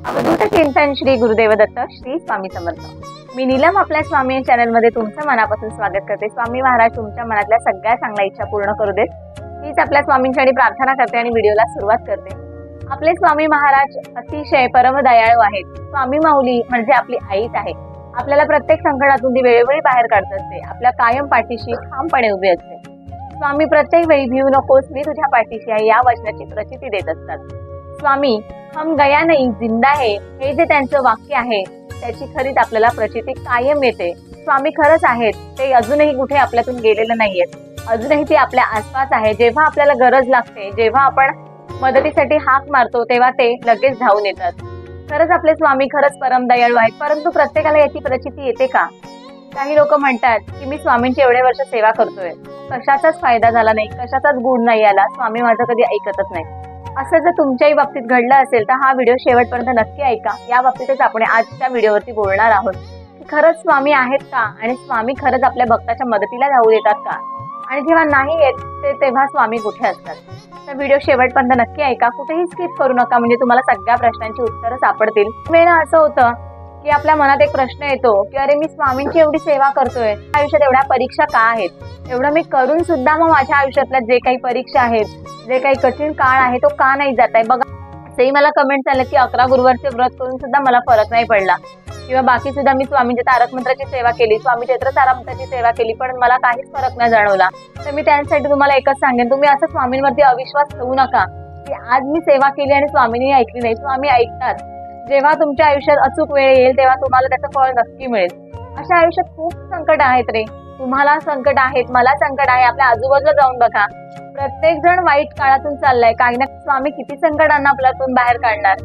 अवधूत चिंतन श्री गुरुदेव दत्त श्री स्वामी समर्थ। मी नीलम आपल्या स्वामी चॅनल मध्ये तुमचं मनापासून स्वागत करते। स्वामी महाराज तुमच्या मनातल्या सगळ्या चांगल्या इच्छा पूर्ण करू देत हीच आपल्या स्वामींसाठी प्रार्थना करते आणि व्हिडिओला सुरुवात करते। आपले स्वामी महाराज अतिशय परम दयाळू आहेत। स्वामी माऊली म्हणजे आपली आईच आहे। आपल्याला प्रत्येक संकटातून ती वेळोवेळी बाहेर काढत असते, आपल्या कायम पाठीशी ठामपणे उभी असते। स्वामी प्रत्येक वेळी भिवू नकोस, मी तुझ्या पाठीशी आहे या वचनाची प्रचिती देत असतात। स्वामी हम गया नहीं जिंदा है हे जे त्यांचं वाक्य आहे त्याची खरीच आपल्याला प्रचिती कायम येते। स्वामी खरंच आहेत, ते अजूनही कुठे आपल्यातून गेलेले नाहीयेत, अजूनही ते आपल्या आसपास आहे। जेव्हा आपल्याला गरज लागते, जेव्हा आपण मदतीसाठी हाक मारतो तेव्हा ते लगेच धावून येतात। खरंच आपले स्वामी खरंच परम दयाळू आहेत, परंतु प्रत्येकाला याची प्रचिती येते का? काही लोक म्हणतात की मी स्वामींची एवढे वर्ष सेवा करतोय, कशाचाच फायदा झाला नाही, कशाचाच गुण नाही आला, स्वामी माझं कधी ऐकतच नाही। असं जर तुमच्याही बाबतीत घडलं असेल तर हा व्हिडिओ शेवटपर्यंत नक्की ऐका। या बाबतीतच आपण आजच्या व्हिडिओवरती बोलणार आहोत की खरंच स्वामी आहेत का आणि स्वामी खरंच आपल्या भक्ताच्या मदतीला धावू येतात का, आणि जेव्हा नाही येत तेव्हा स्वामी कुठे असतात। तर व्हिडिओ शेवटपर्यंत नक्की ऐका, कुठेही स्किप करू नका, म्हणजे तुम्हाला सगळ्या प्रश्नांची उत्तरं सापडतील। वेळा असं होतं की आपल्या मनात एक प्रश्न येतो की अरे मी स्वामींची एवढी सेवा करतोय, आयुष्यात एवढ्या परीक्षा का आहेत, एवढं मी करून सुद्धा मग माझ्या आयुष्यातल्या जे काही परीक्षा आहेत, जे काही कठीण काळ आहे तो का नाही जात आहे। बघा असेही मला कमेंट झालं की 11 गुरुवारचे व्रत करून सुद्धा मला फरक नाही पडला, किंवा बाकी सुद्धा मी स्वामींच्या तारक मंत्राची सेवा केली, स्वामी चैत्र तारामंत्राची सेवा केली, पण मला काहीच फरक नाही जाणवला। तर मी त्यांच्यासाठी तुम्हाला एकच सांगेन, तुम्ही असं स्वामींवरती अविश्वास ठेवू नका की आज मी सेवा केली आणि स्वामींनी ऐकली नाही। स्वामी ऐकतात। जेव्हा तुमच्या आयुष्यात अचूक वेळ येईल तेव्हा तुम्हाला त्याचं फळ नक्की मिळेल। अशा आयुष्यात खूप संकट आहेत रे, तुम्हाला संकट आहेत, मला संकट आहे, आपल्या आजूबाजूला जाऊन बघा, प्रत्येक जण वाईट काळातून चाललाय, काही ना स्वामी किती संकटांना आपल्यातून बाहेर काढणार।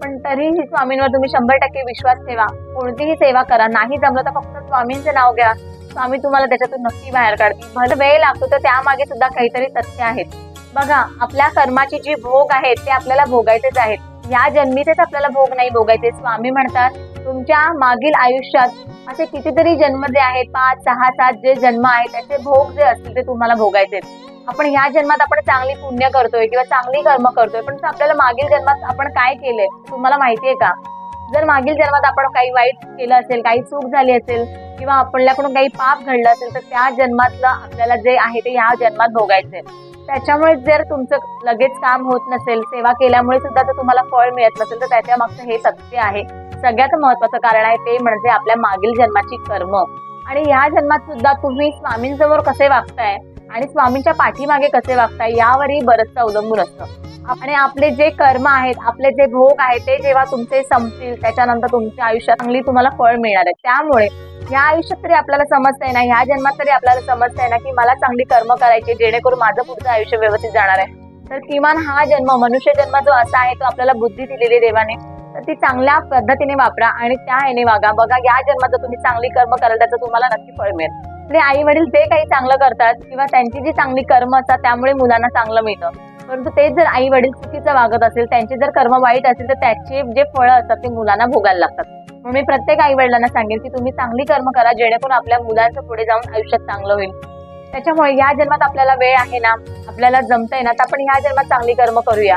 पण तरीही स्वामींवर तुम्ही 100% विश्वास ठेवा, कोणतीही सेवा करा, नाही जमलं तर फक्त स्वामींचं नाव घ्या, स्वामी तुम्हाला त्याच्यातून नक्की बाहेर काढतील। भले वेळ लागतो तर त्यामागे सुद्धा काहीतरी तथ्य आहेत। बघा आपल्या कर्माची जी भोग आहेत ते आपल्याला भोगायचेच आहेत, या जन्मीचेच आपल्याला भोग नाही भोगायचे। स्वामी म्हणतात तुमच्या मागील आयुष्यात असे कितीतरी जन्म जे आहेत, 5, 6, 7 जे जन्म आहेत त्याचे भोग जे असतील ते तुम्हाला भोगायचे। आपण ह्या जन्मात आपण चांगली पुण्य करतोय किंवा चांगली कर्म करतोय, पण आपल्याला मागील जन्मात आपण काय केलंय तुम्हाला माहितीये का? जर मागील जन्मात आपण काही वाईट केलं असेल, काही चूक झाली असेल किंवा आपल्याकडून काही पाप घडलं असेल तर त्या जन्मातलं आपल्याला जे आहे ते ह्या जन्मात भोगायचंय। त्याच्यामुळे जर तुमचं लगेच काम होत नसेल, सेवा केल्यामुळे सुद्धा जर तुम्हाला फळ मिळत नसेल तर त्याच्या मागचं हे सत्य आहे। सगळ्यात महत्वाचं कारण आहे ते म्हणजे आपल्या मागील जन्माची कर्म। आणि ह्या जन्मात सुद्धा तुम्ही स्वामींसमोर कसे वागताय आणि स्वामींच्या पाठीमागे कसे वागताय यावरही बरंचसं अवलंबून असतं। आणि आपले जे कर्म आहेत, आपले जे भोग आहेत ते जेव्हा तुमचे संपतील त्याच्यानंतर तुमच्या आयुष्यात चांगली तुम्हाला फळ मिळणार आहे। त्यामुळे ह्या आयुष्यात तरी आपल्याला समजतंय ना, ह्या जन्मात तरी आपल्याला समजतंय ना की मला चांगली कर्म करायची जेणेकरून माझं पुढचं आयुष्य व्यवस्थित जाणार आहे, तर किमान हा जन्म मनुष्य जन्म जो असा आहे तो आपल्याला बुद्धी दिलेली देवाने, तर ती चांगल्या पद्धतीने वापरा आणि त्या ह्याने वागा। बघा या जन्मात जर तुम्ही चांगली कर्म कराल त्याचं तुम्हाला नक्की फळ मिळेल। आपले आई वडील जे काही चांगलं करतात किंवा त्यांची जी चांगली कर्म असतात त्यामुळे मुलांना चांगलं मिळतं, परंतु तेच जर आई वडील चुकीचं वागत असेल, त्यांचे जर कर्म वाईट असेल तर त्याचे जे फळं असतात ते मुलांना भोगायला लागतात। म्हणून मी प्रत्येक आई वडिलांना सांगेन की तुम्ही चांगली कर्म करा जेणेकरून आपल्या मुलांचं पुढे जाऊन आयुष्यात चांगलं होईल। त्याच्यामुळे या जन्मात आपल्याला वेळ आहे ना, आपल्याला जमतंय ना, तर आपण ह्या जन्मात चांगली कर्म करूया।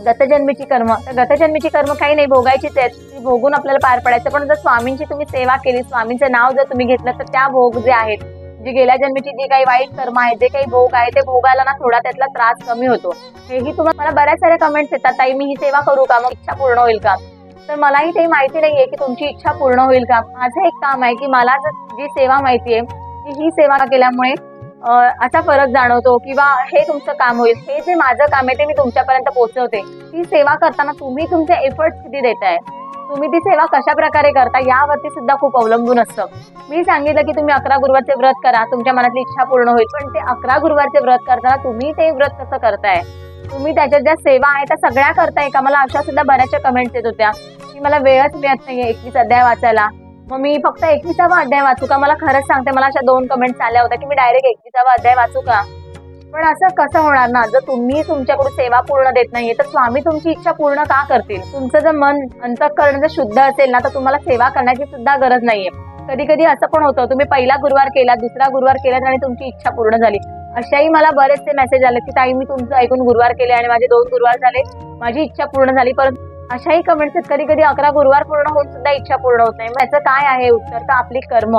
गतजन्मीची कर्म, तर गतजन्मीची कर्म काही नाही भोगायचीच आहेत, ती भोगून आपल्याला पार पडायचं। पण जर स्वामींची तुम्ही सेवा केली, स्वामींचं नाव जर तुम्ही घेतलं तर त्या भोग जे आहेत, जी गेल्या जन्मीची जी काही वाईट कर्म आहेत, जे काही भोग आहे ते भोगायला ना थोडा त्यातला त्रास कमी होतो। हेही तुम्हाला बऱ्याच साऱ्या कमेंट्स येतात, ताई मी ही सेवा करू का, मग इच्छा पूर्ण होईल का? तर मलाही ते माहिती नाहीये की तुमची इच्छा पूर्ण होईल का। माझं एक काम आहे की मला जी सेवा माहितीये की ही सेवा केल्यामुळे असा फरक जाणवतो किंवा हे तुमचं काम होईल, हे जे माझं काम आहे ते मी तुमच्यापर्यंत पोहोचवते। ती सेवा करताना तुम्ही तुमचे एफर्ट्स किती देताय, तुम्ही ती सेवा कशा प्रकारे करता यावरती सुद्धा खूप अवलंबून असतं। मी सांगितलं की तुम्ही 11 गुरुवारचे व्रत करा, तुमच्या मनातली इच्छा पूर्ण होईल, पण ते 11 गुरुवारचे व्रत करताना तुम्ही ते व्रत कसं करताय, तुम्ही त्याच्यात ज्या सेवा आहे त्या सगळ्या करताय का? मला अशा सुद्धा बऱ्याचशा कमेंट्स येत होत्या की मला वेळच मिळत नाहीये 21 अध्याय वाचायला, मग मी फक्त 21वा अध्याय वाचू का? मला खरंच सांगते मला अशा 2 कमेंट्स आल्या होत्या की मी डायरेक्ट 21वा अध्याय वाचू का? पण असं कसं होणार ना, जर तुम्ही तुमच्याकडून सेवा पूर्ण देत नाहीये तर स्वामी तुमची इच्छा पूर्ण का करतील? तुमचं जर मन अंतःकरण जर शुद्ध असेल ना तर तुम्हाला सेवा करण्याची सुद्धा गरज नाहीये। कधी कधी असं पण होतं, तुम्ही पहिला गुरुवार केला, दुसरा गुरुवार केला आणि तुमची इच्छा पूर्ण झाली। अशाही मला बरेचसे मेसेज आले की ताई मी तुमचं ऐकून गुरुवार केले आणि माझे 2 गुरुवार झाले, माझी इच्छा पूर्ण झाली, परंतु अशाही कमेंट्स आहेत, कधी कधी 11 गुरुवार पूर्ण होऊन सुद्धा इच्छा पूर्ण होत नाही. मग याचं काय आहे उत्तर? तर आपली कर्म.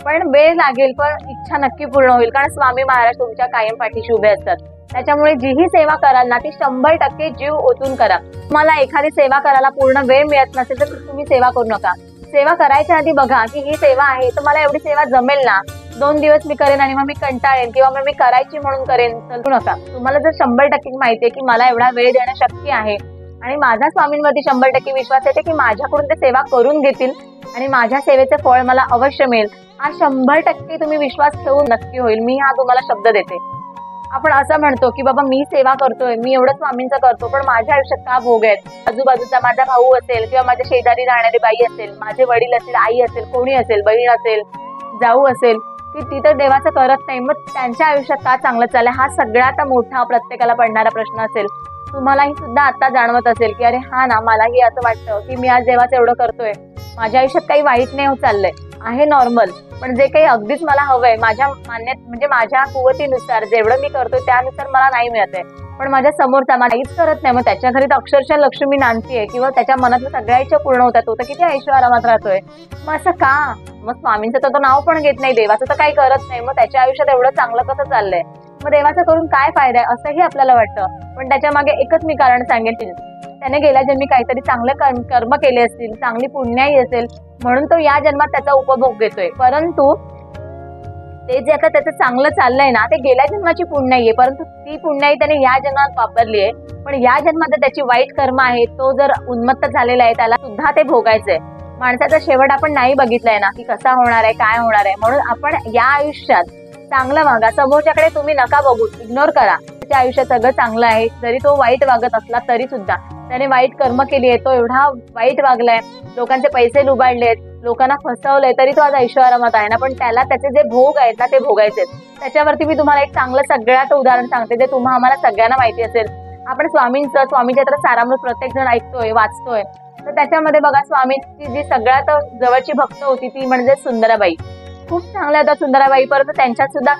पण वेळ लागेल, पण इच्छा नक्की पूर्ण होईल, कारण स्वामी महाराज तुमच्या कायम पाठीशी उभे असतात. त्याच्यामुळे जीही सेवा कराल ना ती 100% जीव ओतून करा. तुम्हाला एखादी सेवा करायला पूर्ण वेळ मिळत नसेल तर तुम्ही सेवा करू नका. सेवा करायच्या आधी बघा की ही सेवा आहे तर मला एवढी सेवा जमेल ना, 2 दिवस मी करेन आणि मग मी कंटाळेन किंवा मग मी करायची म्हणून करेन, करू नका. तुम्हाला जर 100% माहिती आहे की मला एवढा वेळ देणं शक्य आहे आणि माझा स्वामींवरती 100% विश्वास येते की माझ्याकडून ते सेवा करून घेतील आणि माझ्या सेवेचे फळ मला अवश्य मिळेल, हा 100% तुम्ही विश्वास ठेवून नक्की होईल. मी हा तुम्हाला शब्द देते. आपण असं म्हणतो की बाबा मी सेवा करतोय, मी एवढं स्वामींचं करतो, पण माझ्या आयुष्यात का भोग आहेत? आजूबाजूचा माझा भाऊ असेल किंवा माझ्या शेजारी राहणारी बाई असेल, माझे वडील असेल, आई असेल, कोणी असेल, बहीण असेल, जाऊ असेल, की ती तर देवाचं करत नाही, मग त्यांच्या आयुष्यात का चांगलं चाललंय? हा सगळ्यात मोठा प्रत्येकाला पडणारा प्रश्न असेल. तुम्हालाही सुद्धा आता जाणवत असेल की अरे हा ना, मलाही असं वाटतं की मी आज देवाचं एवढं करतोय, माझ्या आयुष्यात काही वाईट नाही होत चाललंय, आहे नॉर्मल, पण जे काही अगदीच मला हवंय माझ्या म्हणजे माझ्या कुवतीनुसार जेवढं मी करतोय त्यानुसार मला नाही मिळत आहे, पण माझ्या समोरचा मला काहीच करत नाही, मग त्याच्या घरी अक्षरशः लक्ष्मी नांदतीये किंवा त्याच्या मनातलं सगळ्या इच्छा पूर्ण होतात, तो तर किती ऐश्वर्यात राहतोय, मग असं का? मग स्वामींचं तर तो नाव पण घेत नाही, देवाचं तर काही करत नाही, मग त्याच्या आयुष्यात एवढं चांगलं कसं चाललंय? मग देवाचं करून काय फायदा आहे असंही आपल्याला वाटतं. पण त्याच्या मागे एकच मी कारण सांगेन, त्याने गेल्या जन्मी काहीतरी चांगले कर्म केले असतील, चांगली पुण्याई असेल, म्हणून तो या जन्मात त्याचा उपभोग घेतोय. परंतु ते जे आता त्याचं चांगलं चाललंय ना, ते गेल्या जन्माची पुण्याई आहे, परंतु ती पुण्याई त्याने या जन्मात वापरली आहे. पण या जन्मात त्याची वाईट कर्म आहे, तो जर उन्मत्त झालेला आहे, त्याला सुद्धा ते भोगायचंय. माणसाचा शेवट आपण नाही बघितलाय ना की कसा होणार आहे, काय होणार आहे, म्हणून आपण या आयुष्यात चांगलं वागा. समोरच्याकडे तुम्ही नका बघू, इग्नोर करा. त्याच्या आयुष्यात सगळं चांगलं आहे, जरी तो वाईट वागत असला तरी सुद्धा त्याने वाईट कर्म केली आहे, तो एवढा वाईट वागलाय, लोकांचे पैसे लुबाडलेत, लोकांना फसवलंय, तरी तो आज ऐश्वर्यात आहे ना, पण त्याला त्याचे जे भोग आहेत ना ते भोगायचे. त्याच्यावरती मी तुम्हाला एक चांगलं सगळ्यात उदाहरण सांगते, जे तुम्हा आम्हाला सगळ्यांना माहिती असेल. आपण स्वामींच्या तर सारामृत प्रत्येक जण ऐकतोय, वाचतोय, तर त्याच्यामध्ये बघा स्वामींची जी सगळ्यात जवळची भक्त होती ती म्हणजे सुंदराबाई. खूप चांगल्या होत्या सुंदराबाई, परंतु त्यांच्यात सुद्धा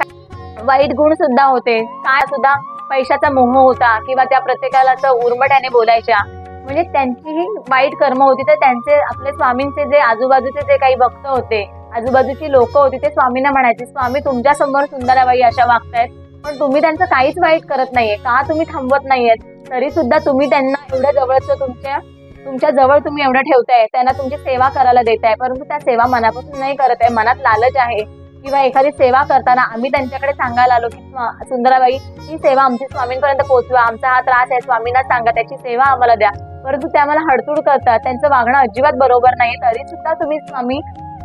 वाईट गुण सुद्धा होते. काय सुद्धा पैशाचा मोह होता किंवा त्या प्रत्येकाला असं उर्मट्याने बोलायच्या, म्हणजे त्यांचीही वाईट कर्म होती. तर त्यांचे आपले स्वामींचे जे आजूबाजूचे जे काही भक्त होते, आजूबाजूची लोक होती, ते स्वामींना म्हणायचे, स्वामी तुमच्या समोर सुंदराबाई अशा वागतायत, पण तुम्ही त्यांचं काहीच वाईट करत नाहीये, का तुम्ही थांबवत नाहीयेत? तरी सुद्धा तुम्ही त्यांना एवढ्या जवळचं तुमच्या जवळ तुम्ही एवढं ठेवताय, त्यांना तुमची सेवा करायला देताय, परंतु त्या सेवा मनापासून नाही करत आहे, मनात लालच आहे. किंवा एखादी सेवा करताना आम्ही त्यांच्याकडे सांगायला आलो की सुंदराबाई ही सेवा आमची स्वामींपर्यंत पोहोचवा, आमचा हा त्रास आहे, स्वामींना सांगा, त्याची सेवा आम्हाला द्या, परंतु त्या आम्हाला हडतूड करतात, त्यांचं वागणं अजिबात बरोबर नाही, तरी सुद्धा तुम्ही स्वामी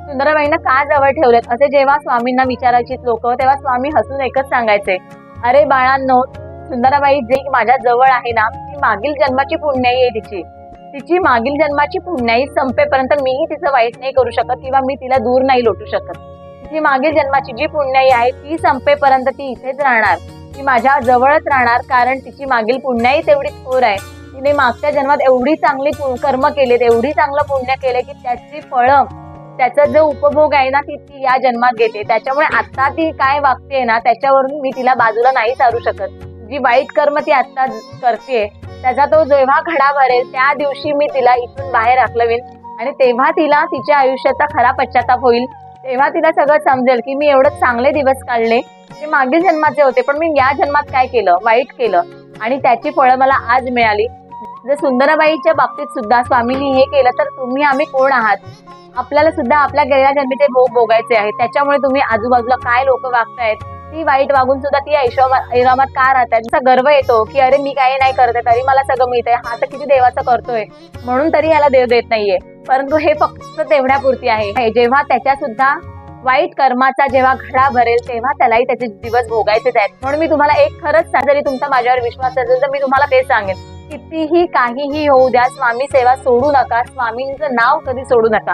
सुंदराबाईंना का जवळ ठेवलेत? असे जेव्हा स्वामींना विचारायची लोक, तेव्हा स्वामी हसून एकच सांगायचे, अरे बाळांनो, सुंदराबाई जे माझ्या जवळ आहे ना, ती मागील जन्माची पुण्याई आहे, तिची मागील जन्माची पुण्याई संपेपर्यंत मीही तिचं वाईट नाही करू शकत किंवा मी तिला दूर नाही लोटू शकत. तिची मागील जन्माची जी पुण्याई आहे ती संपेपर्यंत ती इथेच राहणार, ती माझ्या जवळच राहणार, कारण तिची मागील पुण्याई तेवढी थोर आहे. तिने मागच्या जन्मात एवढी चांगली कर्म केलेत, एवढी चांगलं पुण्य केले की त्याची फळं, त्याचा जो उपभोग आहे ना ती या जन्मात घेते. त्याच्यामुळे आता ती काय वागते ना, त्याच्यावरून मी तिला बाजूला नाही सारू शकत. जी वाईट कर्म ती आता करते त्याचा तो जेव्हा घडा भरेल त्या दिवशी मी तिला इथून बाहेर हाकलवीन आणि तेव्हा तिला तिच्या आयुष्याचा खरा पश्चाताप होईल. तेव्हा तिला सगळं समजेल की मी एवढं चांगले दिवस काढले, ते मागील जन्माचे होते, पण मी या जन्मात काय केलं, वाईट केलं, आणि त्याची फळं मला आज मिळाली. जर सुंदराबाईच्या बाबतीत सुद्धा स्वामींनी हे केलं, तर तुम्ही आम्ही कोण आहात? आपल्याला सुद्धा आपल्या गेल्या जन्मीचे भोग भोगायचे आहेत. त्याच्यामुळे तुम्ही आजूबाजूला काय लोक वागतायत, ती वाईट वागून सुद्धा ती ऐरामात का राहतात, असा गर्व येतो की अरे मी काही नाही करते तरी मला सगळं मिळतंय, हा तर किती देवाचं करतोय, म्हणून तरी याला देव देत नाहीये. परंतु हे फक्त तेवढ्यापुरती आहे. जेव्हा त्याच्या सुद्धा वाईट कर्माचा जेव्हा घडा भरेल तेव्हा त्यालाही त्याचे दिवस भोगायचेच आहेत. म्हणून मी तुम्हाला एक खरंच सांग, जरी तुमचा माझ्यावर विश्वास असेल तर मी तुम्हाला ते सांगेन, कितीही काहीही होऊ द्या, स्वामी सेवा सोडू नका, स्वामींचं नाव कधी सोडू नका.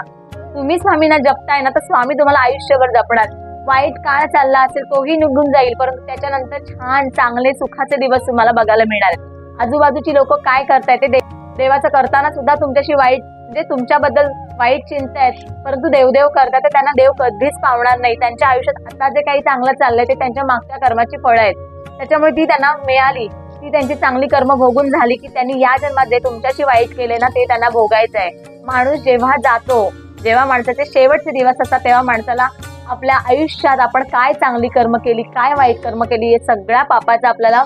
तुम्ही स्वामींना जपताय ना, तर स्वामी तुम्हाला आयुष्यभर जपणार. वाईट काळ चालला असेल तोही निघून जाईल, परंतु त्याच्यानंतर छान चांगले सुखाचे दिवस तुम्हाला बघायला मिळणार आहेत. आजूबाजूची लोक काय करतायत ते देवाचं करताना सुद्धा तुमच्याशी वाईट, म्हणजे तुमच्याबद्दल वाईट चिंता आहेत, परंतु देवदेव करतात, त्यांना देव कधीच पावणार नाही. त्यांच्या आयुष्यात आता जे काही चांगलं चाललंय ते त्यांच्या मागच्या कर्माची फळं आहेत, त्याच्यामुळे ती त्यांना मिळाली. ती त्यांची चांगली कर्म भोगून झाली की त्यांनी या जन्मात जे तुमच्याशी वाईट केले ना ते त्यांना भोगायचं आहे. माणूस जेव्हा जातो, जेव्हा माणसाचे शेवटचे दिवस असतात तेव्हा माणसाला आपल्या आयुष्यात आपण काय चांगली कर्म केली, काय वाईट कर्म केली, हे सगळ्या पापाचा आपल्याला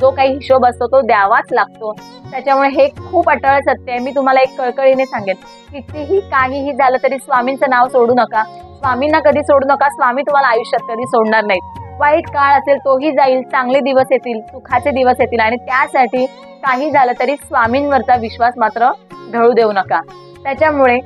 जो काही हिशोब असतो तो द्यावाच लागतो. त्याच्यामुळे हे खूप अटळ सत्य आहे. मी तुम्हाला एक कळकळीने सांगेन, कितीही काहीही झालं तरी स्वामींचं नाव सोडू नका, स्वामींना कधी सोडू नका. स्वामी तुम्हाला आयुष्यात कधी सोडणार नाहीत. वाईट काळ असेल तोही जाईल, चांगले दिवस येतील, सुखाचे दिवस येतील आणि त्यासाठी काही झालं तरी स्वामींवरचा विश्वास मात्र ढळू देऊ नका. त्याच्यामुळे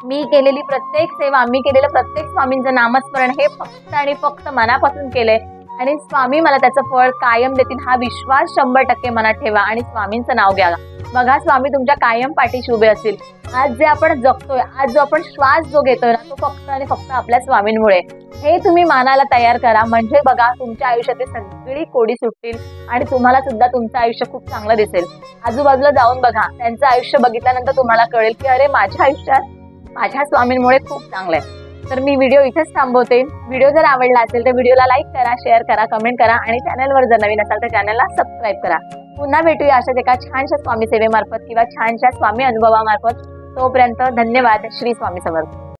मी केलेली प्रत्येक सेवा, मी केलेलं प्रत्येक स्वामींचं नामस्मरण हे फक्त आणि फक्त मनापासून केलंय आणि स्वामी मला त्याचं फळ कायम देतील हा विश्वास 100% मनात ठेवा आणि स्वामींचं नाव घ्या. बघा स्वामी तुमच्या कायम पाठीशी उभे असतील. आज जे आपण जगतोय, आज जो आपण श्वास जो घेतोय ना तो फक्त आणि फक्त आपल्या स्वामींमुळे. हे तुम्ही मानायला तयार करा, म्हणजे बघा तुमच्या आयुष्यातली सगळी कोडी सुटतील आणि तुम्हाला सुद्धा तुमचं आयुष्य खूप चांगलं दिसेल. आजूबाजूला जाऊन बघा, त्यांचं आयुष्य बघितल्यानंतर तुम्हाला कळेल की अरे माझ्या आयुष्यात माझ्या स्वामींमुळे खूप चांगलं आहे. तर मी व्हिडिओ इथेच थांबवते. व्हिडिओ जर आवडला असेल तर व्हिडिओला लाईक करा, शेअर करा, कमेंट करा आणि चॅनलवर जर नवीन असाल तर चॅनलला सबस्क्राईब करा. पुन्हा भेटूया अशाच एका छानशा स्वामी सेवेमार्फत किंवा छानशा स्वामी अनुभवामार्फत. तोपर्यंत धन्यवाद. श्री स्वामी समर्थ.